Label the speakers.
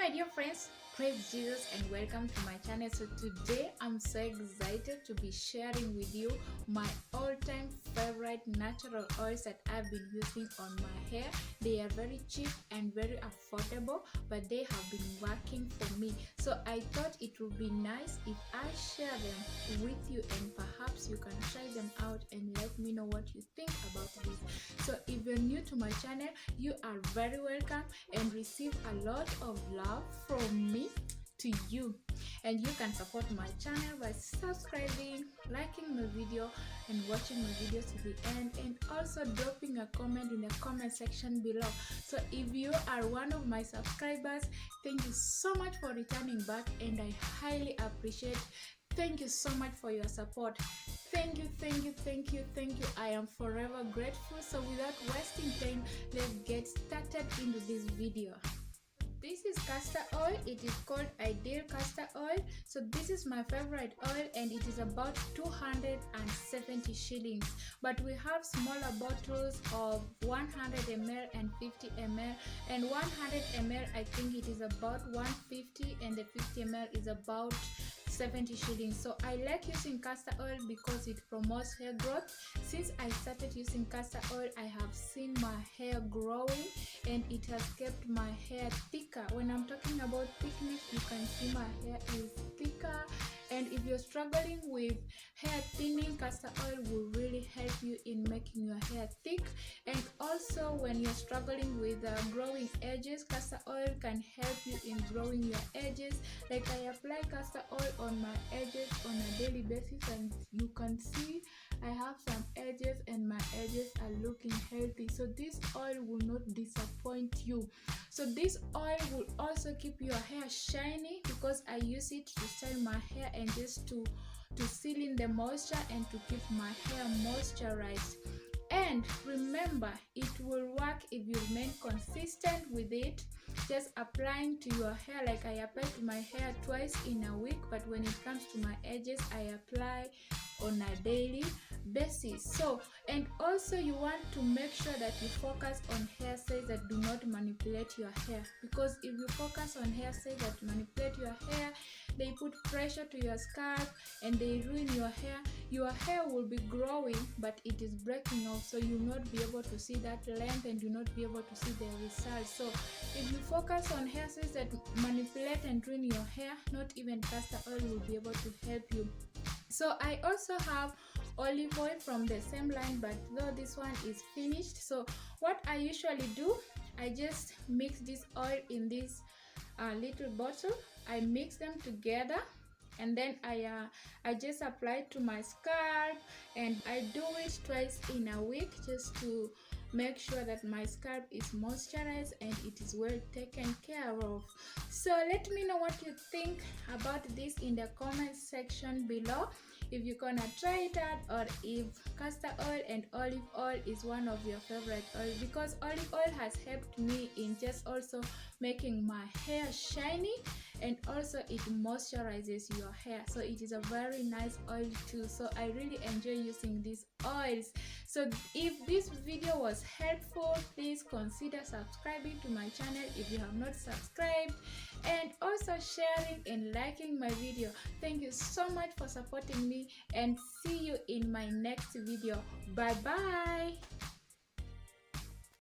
Speaker 1: my dear friends, praise Jesus and welcome to my channel. So today I'm so excited to be sharing with you my all-time favorite natural oils that I've been using on my hair. They are very cheap and very affordable, but they have been working for me. So I thought it would be nice if I share them with you, and perhaps you can try them out and let me know what you think about this. So if you're new to my channel, you are very welcome and receive a lot of love from me to you. And you can support my channel by subscribing, liking my video, and watching my videos to the end, and also dropping a comment in the comment section below. So if you are one of my subscribers, thank you so much for returning back, and I highly appreciate. Thank you so much for your support. Thank you, thank you, thank you, thank you. I am forever grateful. So without wasting time, let's get started into this video. This is castor oil. It is called Ideal Castor Oil. So this is my favorite oil, and it is about 270 shillings. But we have smaller bottles of 100 ml and 50 ml, and 100 ml I think it is about 150, and the 50 ml is about 70 shillings. So I like using castor oil because it promotes hair growth. Since I started using castor oil, I have seen my hair growing, and it has kept my hair thicker. When I'm talking about thickness, you can see my hair is thicker. And if you're struggling with hair thinning, castor oil will really help you in making your hair thick. And also when you're struggling with growing edges, castor oil can help you in growing your edges. Like I apply castor oil on my edges on a daily basis, and you can see I have some edges and my edges are looking healthy. So this oil will not disappoint you. So this oil will also keep your hair shiny because I use it to style my hair and just to seal in the moisture and to keep my hair moisturized. And remember, it will work if you remain consistent with it, just applying to your hair. Like I apply to my hair twice in a week, but when it comes to my edges, I apply on a daily basis. So, and also you want to make sure that you focus on hairstyles that do not manipulate your hair, because if you focus on hairstyles that manipulate your hair, they put pressure to your scalp and they ruin your hair. Your hair will be growing, but it is breaking off, so you will not be able to see that length and you will not be able to see the results. So if you focus on hairstyles that manipulate and ruin your hair, not even castor oil will be able to help you. So I also have olive oil from the same line, but though this one is finished. So what I usually do, I just mix this oil in this little bottle. I mix them together, and then I just apply it to my scalp, and I do it twice in a week just to make sure that my scalp is moisturized and it is well taken care of. So let me know what you think about this in the comment section below, if you're gonna try it out, or if castor oil and olive oil is one of your favorite oil, because olive oil has helped me in just also making my hair shiny, and also it moisturizes your hair. So it is a very nice oil too. So I really enjoy using these oils. So if this video was helpful, please consider subscribing to my channel if you have not subscribed, and also sharing and liking my video. Thank you so much for supporting me, and see you in my next video. Bye bye.